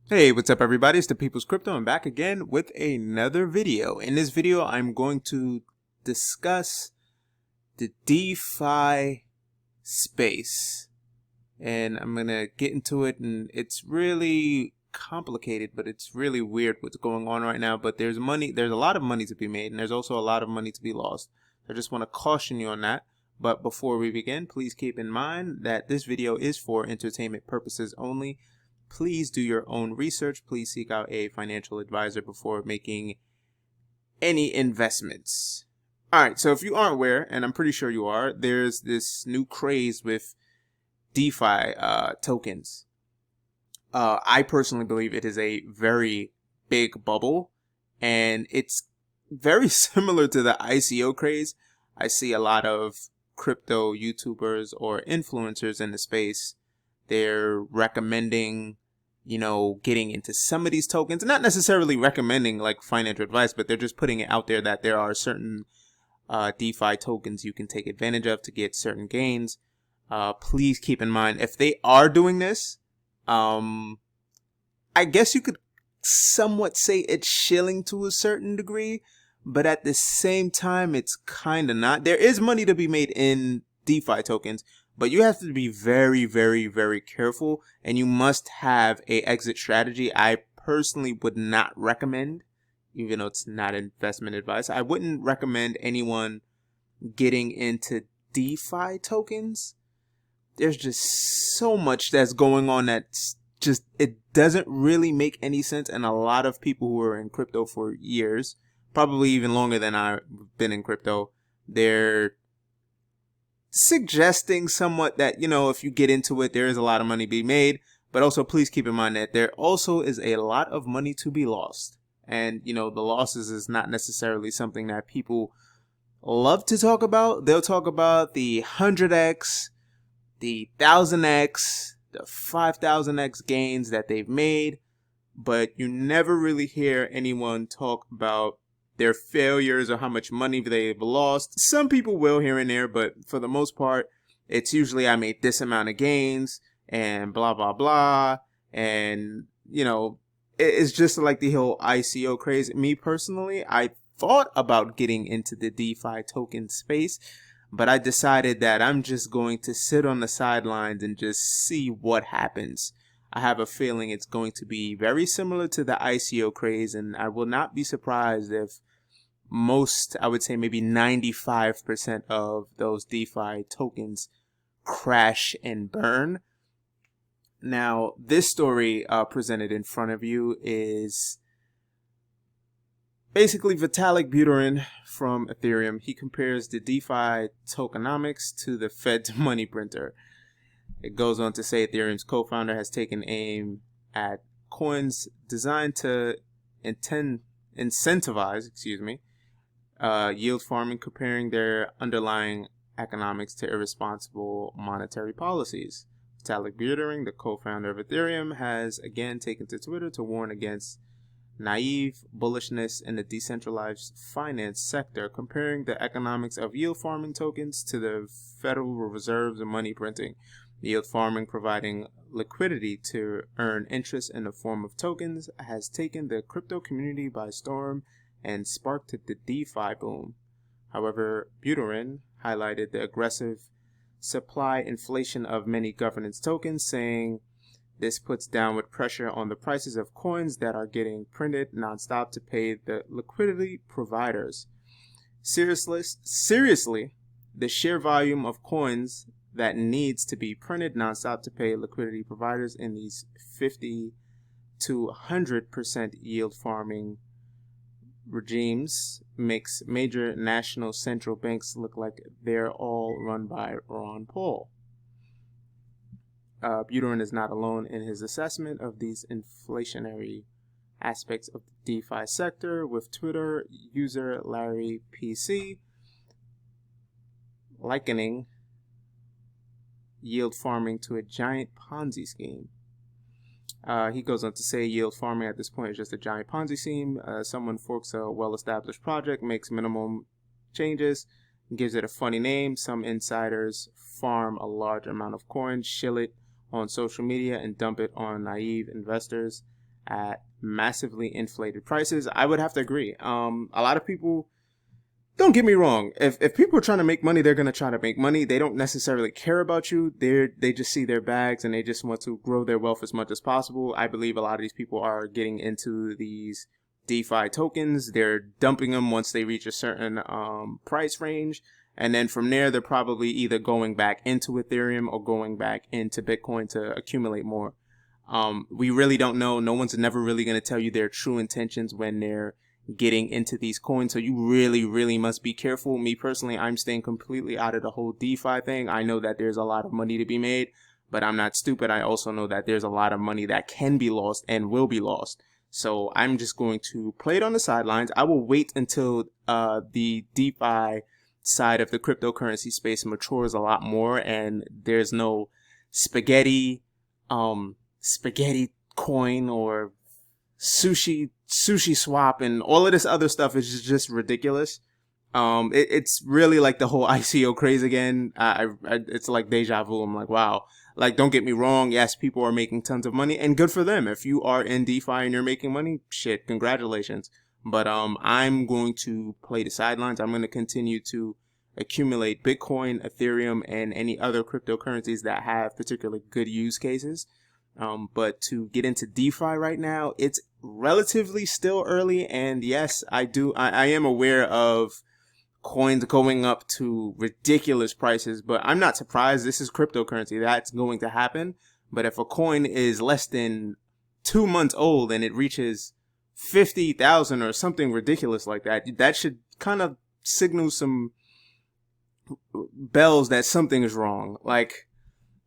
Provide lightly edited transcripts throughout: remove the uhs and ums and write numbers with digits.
Hey, what's up everybody? It's the People's Crypto. I'm back again with another video. In this video, I'm going to discuss the DeFi space. And I'm going to get into it, and it's really complicated, but it's really weird what's going on right now. But there's a lot of money to be made, and there's also a lot of money to be lost. I just want to caution you on that. But before we begin, please keep in mind that this video is for entertainment purposes only. Please do your own research. Please seek out a financial advisor before making any investments. All right, so if you aren't aware, and I'm pretty sure you are, there's this new craze with DeFi tokens. I personally believe it is a very big bubble, and it's very similar to the ICO craze. I see a lot of crypto YouTubers or influencers in the space. They're recommending, getting into some of these tokens, not necessarily recommending like financial advice, but they're just putting it out there that there are certain DeFi tokens you can take advantage of to get certain gains. Please keep in mind, if they are doing this, I guess you could somewhat say it's shilling to a certain degree, but at the same time, it's kind of not. There is money to be made in DeFi tokens, but you have to be very, very, very careful, and you must have a exit strategy. I personally would not recommend, even though it's not investment advice, I wouldn't recommend anyone getting into DeFi tokens. There's just so much that's going on that's just, it doesn't really make any sense. And a lot of people who are in crypto for years, probably even longer than I've been in crypto, they're suggesting somewhat that, if you get into it, there is a lot of money to be made. But also, please keep in mind that there also is a lot of money to be lost. And, the losses is not necessarily something that people love to talk about. They'll talk about the 100x, the 1000x, the 5000x gains that they've made. But you never really hear anyone talk about their failures or how much money they've lost. Some people will here and there, but for the most part, it's usually I made this amount of gains and blah, blah, blah. And, it's just like the whole ICO craze. Me personally, I thought about getting into the DeFi token space, but I decided that I'm just going to sit on the sidelines and just see what happens. I have a feeling it's going to be very similar to the ICO craze, and I will not be surprised if most, I would say maybe 95% of those DeFi tokens crash and burn. Now, this story presented in front of you is basically Vitalik Buterin from Ethereum. He compares the DeFi tokenomics to the Fed's money printer. It goes on to say Ethereum's co-founder has taken aim at coins designed to incentivize, yield farming, comparing their underlying economics to irresponsible monetary policies. Vitalik Buterin, the co-founder of Ethereum, has again taken to Twitter to warn against naive bullishness in the decentralized finance sector, comparing the economics of yield farming tokens to the Federal Reserve's money printing. Yield farming, providing liquidity to earn interest in the form of tokens, has taken the crypto community by storm and sparked the DeFi boom. However, Buterin highlighted the aggressive supply inflation of many governance tokens, saying this puts downward pressure on the prices of coins that are getting printed nonstop to pay the liquidity providers. Seriously, the sheer volume of coins that needs to be printed nonstop to pay liquidity providers in these 50 to 100% yield farming regimes makes major national central banks look like they're all run by Ron Paul. Buterin is not alone in his assessment of these inflationary aspects of the DeFi sector, with Twitter user LBRY PC likening yield farming to a giant Ponzi scheme. He goes on to say yield farming at this point is just a giant Ponzi scheme. Someone forks a well-established project, makes minimum changes, gives it a funny name. Some insiders farm a large amount of coins, shill it on social media, and dump it on naive investors at massively inflated prices. I would have to agree. A lot of people, don't get me wrong, if people are trying to make money, they're going to try to make money. They don't necessarily care about you. They just see their bags and they just want to grow their wealth as much as possible. I believe a lot of these people are getting into these DeFi tokens. They're dumping them once they reach a certain price range. And then from there, they're probably either going back into Ethereum or going back into Bitcoin to accumulate more. We really don't know. No one's never really going to tell you their true intentions when they're getting into these coins. So you really, really must be careful. Me personally, I'm staying completely out of the whole DeFi thing. I know that there's a lot of money to be made, but I'm not stupid. I also know that there's a lot of money that can be lost and will be lost. So I'm just going to play it on the sidelines. I will wait until the DeFi side of the cryptocurrency space matures a lot more and there's no spaghetti coin or SushiSwap and all of this other stuff is just ridiculous. It's really like the whole ICO craze again. It's like deja vu. I'm like, wow. Like, don't get me wrong. Yes, people are making tons of money and good for them. If you are in DeFi and you're making money, shit, congratulations. But I'm going to play the sidelines. I'm going to continue to accumulate Bitcoin, Ethereum, and any other cryptocurrencies that have particularly good use cases. But to get into DeFi right now, it's relatively still early. And yes, I am aware of coins going up to ridiculous prices, but I'm not surprised. This is cryptocurrency. That's going to happen. But if a coin is less than 2 months old and it reaches 50,000 or something ridiculous like that, that should kind of signal some bells that something is wrong. Like,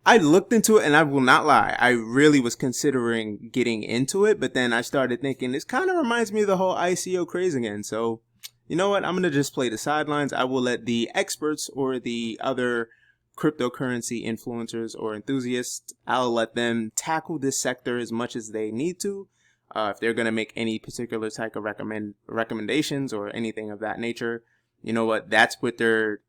I looked into it and I will not lie, I really was considering getting into it, but then I started thinking this kind of reminds me of the whole ICO craze again. So you know what, I'm going to just play the sidelines. I will let the experts or the other cryptocurrency influencers or enthusiasts, I'll let them tackle this sector as much as they need to. If they're going to make any particular type of recommendations or anything of that nature, you know what, that's what they're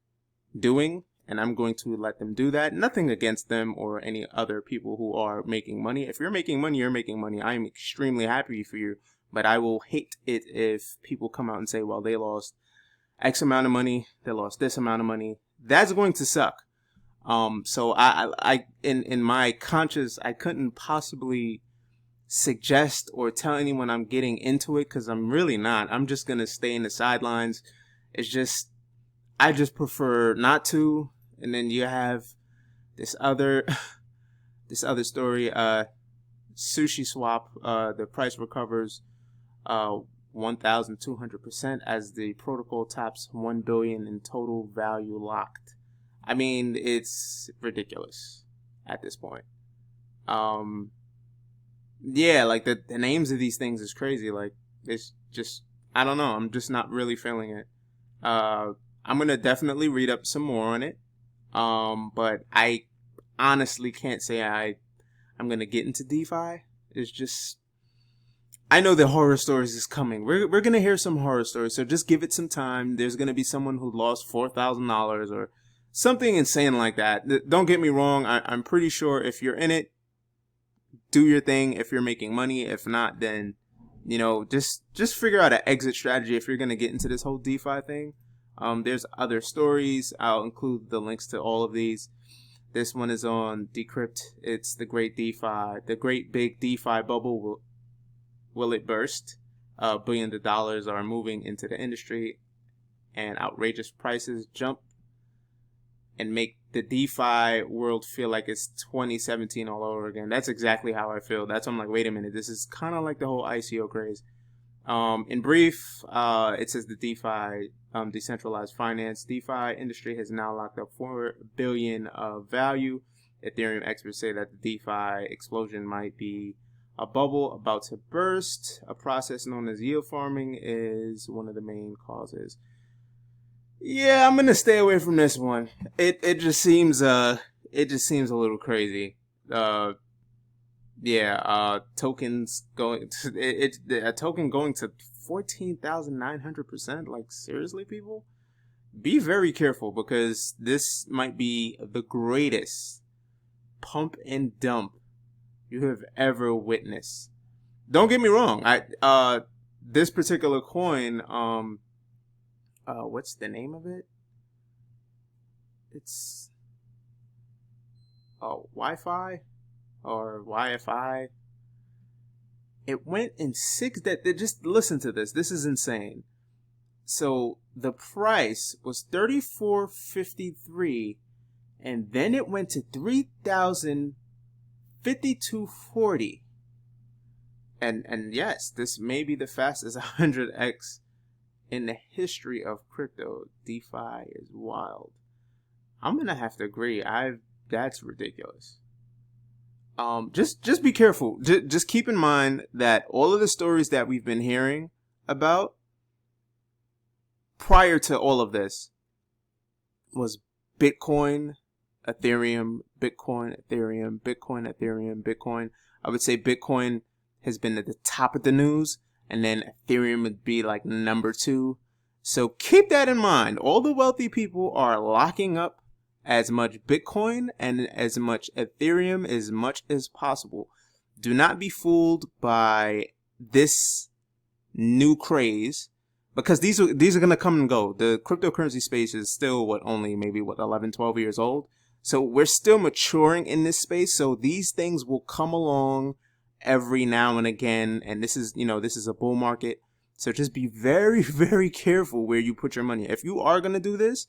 doing, and I'm going to let them do that. Nothing against them or any other people who are making money. If you're making money, you're making money. I am extremely happy for you, but I will hate it if people come out and say, well, they lost X amount of money, they lost this amount of money. That's going to suck. So I in my conscience, I couldn't possibly suggest or tell anyone I'm getting into it, because I'm really not. I'm just gonna stay in the sidelines. It's just, I just prefer not to. And then you have this other story, SushiSwap, the price recovers 1,200% as the protocol tops 1 billion in total value locked. I mean, it's ridiculous at this point. Yeah, like the names of these things is crazy. Like, it's just, I don't know. I'm just not really feeling it. I'm going to definitely read up some more on it. But I honestly can't say I'm going to get into DeFi. It's just, I know the horror stories is coming. We're going to hear some horror stories. So just give it some time. There's going to be someone who lost $4,000 or something insane like that. Don't get me wrong. I'm pretty sure if you're in it, do your thing if you're making money. If not, then, you know, just figure out an exit strategy if you're going to get into this whole DeFi thing. There's other stories. I'll include the links to all of these. This one is on Decrypt. It's the great big DeFi bubble. Will it burst? Billions of dollars are moving into the industry, and outrageous prices jump and make the DeFi world feel like it's 2017 all over again. That's exactly how I feel. That's why I'm like, wait a minute, this is kind of like the whole ICO craze. In brief, it says the DeFi, decentralized finance, DeFi industry has now locked up $4 billion of value. Ethereum experts say that the DeFi explosion might be a bubble about to burst. A process known as yield farming is one of the main causes. Yeah, I'm gonna stay away from this one. It just seems a little crazy. Tokens going to, a token going to 14,900%. Like, seriously, people, be very careful, because this might be the greatest pump and dump you have ever witnessed. don't get me wrong. This particular coin, what's the name of it? It's Wi-Fi or YFI. It went in just listen to this. This is insane. So the price was $34.53, and then it went to $3,052.40. And yes, this may be the fastest 100x in the history of crypto. DeFi is wild. I'm gonna have to agree. That's ridiculous. Just be careful. Just keep in mind that all of the stories that we've been hearing about prior to all of this was Bitcoin, Ethereum, Bitcoin, Ethereum, Bitcoin, Ethereum, Bitcoin. I would say Bitcoin has been at the top of the news, and then Ethereum would be like number 2. So keep that in mind. All the wealthy people are locking up as much Bitcoin and as much Ethereum as much as possible. Do not be fooled by this new craze, because these are going to come and go. The cryptocurrency space is still only maybe 11, 12 years old. So we're still maturing in this space. So these things will come along every now and again, and this is a bull market. So just be very, very careful where you put your money. If you are going to do this,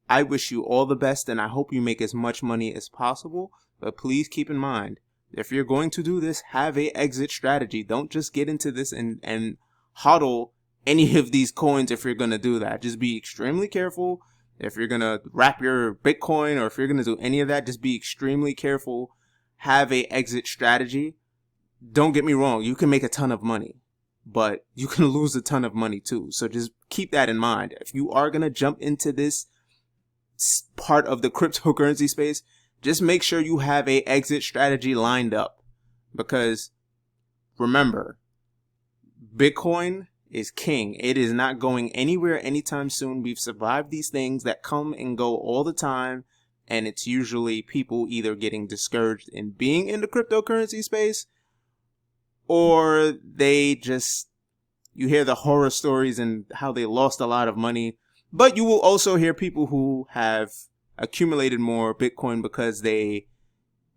I wish you all the best, and I hope you make as much money as possible. But please keep in mind, if you're going to do this, have a exit strategy. Don't just get into this and hodl any of these coins. If you're going to do that, just be extremely careful. If you're going to wrap your Bitcoin, or if you're going to do any of that, just be extremely careful. Have a exit strategy. Don't get me wrong, you can make a ton of money, but you can lose a ton of money too. So just keep that in mind. If you are going to jump into this part of the cryptocurrency space, just make sure you have a exit strategy lined up, because remember, Bitcoin is king. It is not going anywhere anytime soon. We've survived these things that come and go all the time, and it's usually people either getting discouraged in being in the cryptocurrency space, or you hear the horror stories and how they lost a lot of money. But you will also hear people who have accumulated more Bitcoin because they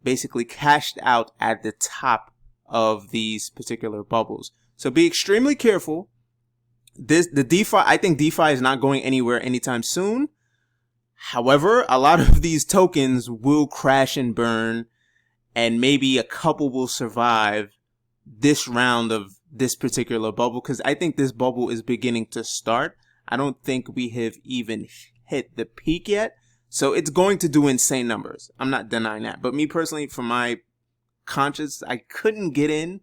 basically cashed out at the top of these particular bubbles. So be extremely careful. I think DeFi is not going anywhere anytime soon. However, a lot of these tokens will crash and burn, and maybe a couple will survive this round of this particular bubble, because I think this bubble is beginning to start. I don't think we have even hit the peak yet. So it's going to do insane numbers. I'm not denying that. But me personally, for my conscience, I couldn't get in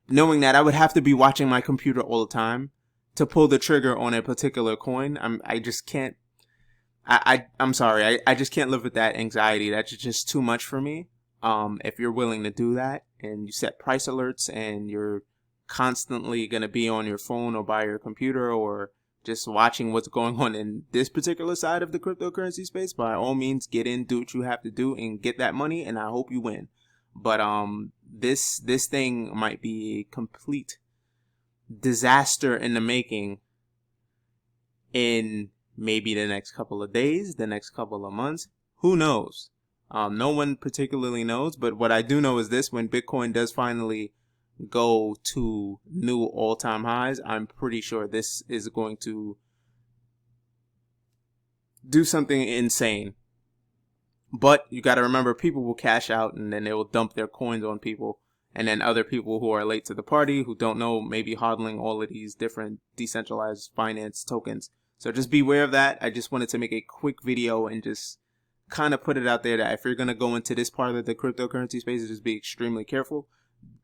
knowing that I would have to be watching my computer all the time to pull the trigger on a particular coin. I just can't. I'm sorry. I just can't live with that anxiety. That's just too much for me. If you're willing to do that and you set price alerts and you're constantly going to be on your phone or by your computer or just watching what's going on in this particular side of the cryptocurrency space, by all means, get in, do what you have to do, and get that money, and I hope you win. But this thing might be a complete disaster in the making in maybe the next couple of days, the next couple of months. Who knows? No one particularly knows, but what I do know is this: when Bitcoin does finally go to new all-time highs, I'm pretty sure this is going to do something insane. But you got to remember, people will cash out and then they will dump their coins on people, and then other people who are late to the party, who don't know, maybe hodling all of these different decentralized finance tokens. So just beware of that. I just wanted to make a quick video and just kind of put it out there that if you're going to go into this part of the cryptocurrency space, just be extremely careful.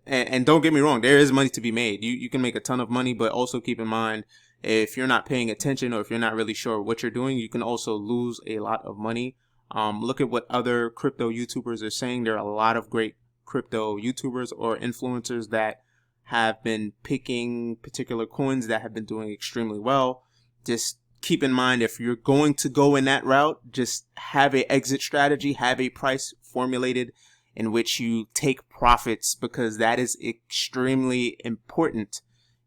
And don't get me wrong, there is money to be made. You can make a ton of money, but also keep in mind, if you're not paying attention or if you're not really sure what you're doing, you can also lose a lot of money. Look at what other crypto YouTubers are saying. There are a lot of great crypto YouTubers or influencers that have been picking particular coins that have been doing extremely well. Just keep in mind, if you're going to go in that route, just have an exit strategy, have a price formulated in which you take profits, because that is extremely important.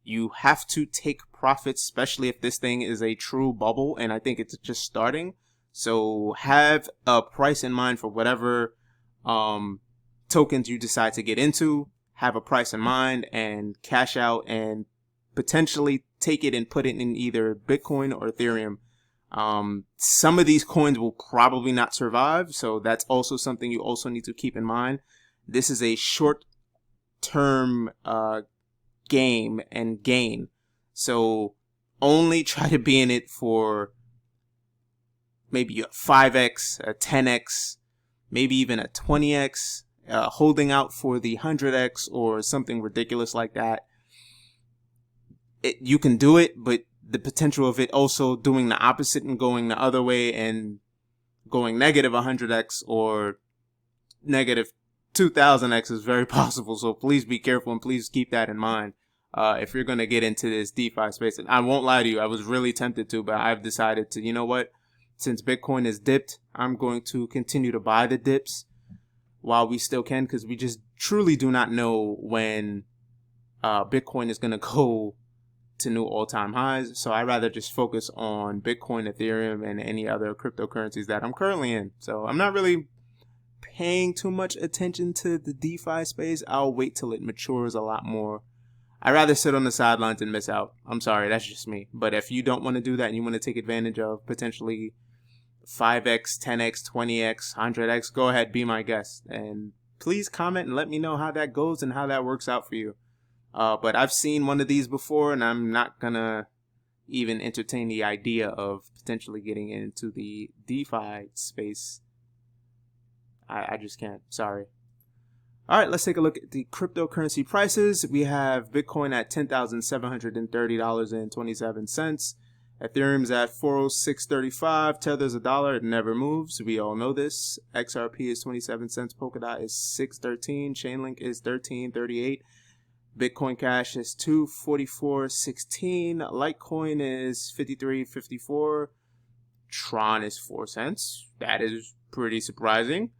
You have to take profits, especially if this thing is a true bubble, and I think it's just starting. So have a price in mind for whatever tokens you decide to get into. Have a price in mind and cash out and potentially take it and put it in either Bitcoin or Ethereum. Some of these coins will probably not survive, so that's also something you also need to keep in mind. This is a short-term game and gain, so only try to be in it for maybe a 5x, a 10x, maybe even a 20x, holding out for the 100x or something ridiculous like that. You can do it, but the potential of it also doing the opposite and going the other way and going negative 100x or negative 2000x is very possible. So please be careful and please keep that in mind if you're going to get into this DeFi space. And I won't lie to you, I was really tempted to, but I've decided to, you know what? Since Bitcoin is dipped, I'm going to continue to buy the dips while we still can, because we just truly do not know when Bitcoin is going to go to new all-time highs. So I'd rather just focus on Bitcoin, Ethereum, and any other cryptocurrencies that I'm currently in. So I'm not really paying too much attention to the DeFi space. I'll wait till it matures a lot more. I'd rather sit on the sidelines and miss out. I'm sorry, that's just me. But if you don't want to do that and you want to take advantage of potentially 5x, 10x, 20x, 100x, go ahead, be my guest. And please comment and let me know how that goes and how that works out for you. But I've seen one of these before, and I'm not gonna even entertain the idea of potentially getting into the DeFi space. I just can't. Sorry. All right, let's take a look at the cryptocurrency prices. We have Bitcoin at $10,730.27. Ethereum's at $406.35. Tether's $1. It never moves. We all know this. XRP is 27 cents. Polkadot is $6.13. Chainlink is $13.38. Bitcoin Cash is $244.16. Litecoin is $53.54. Tron is 4 cents. That is pretty surprising.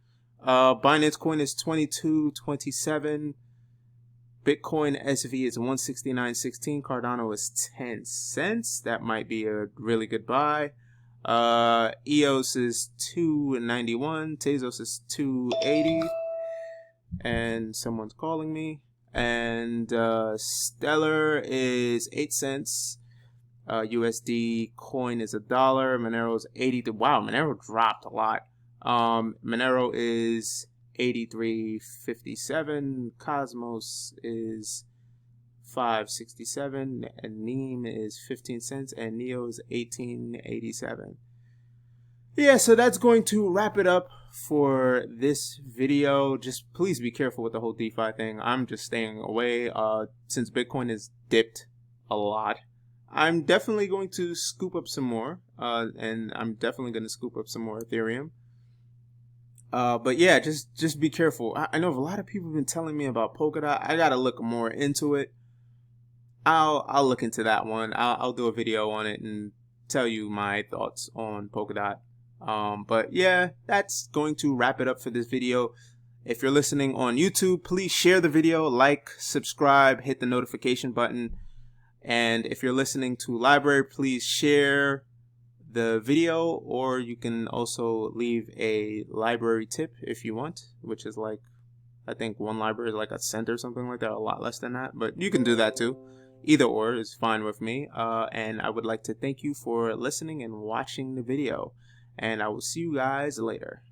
Binance Coin is $22.27. Bitcoin SV is $169.16. Cardano is 10 cents. That might be a really good buy. EOS is $2.91. Tezos is $2.80. And someone's calling me. And Stellar is 8 cents. USD coin is $1. Monero is 80. Wow, Monero dropped a lot. Monero is 83.57. Cosmos is 5.67. And Neem is 15 cents. And Neo is 18.87. Yeah, so that's going to wrap it up for this video. Just please be careful with the whole DeFi thing. I'm just staying away since Bitcoin is dipped a lot. I'm definitely going to scoop up some more, and I'm definitely going to scoop up some more Ethereum. But yeah, just be careful. I know a lot of people have been telling me about Polkadot. I gotta look more into it. I'll look into that one. I'll do a video on it and tell you my thoughts on Polkadot. But yeah, that's going to wrap it up for this video. If you're listening on YouTube, please share the video, like, subscribe, hit the notification button. And if you're listening to LBRY, please share the video, or you can also leave a LBRY tip if you want, which is like, I think one LBRY is like a cent or something like that, a lot less than that, but you can do that too. Either or is fine with me. And I would like to thank you for listening and watching the video. And I will see you guys later.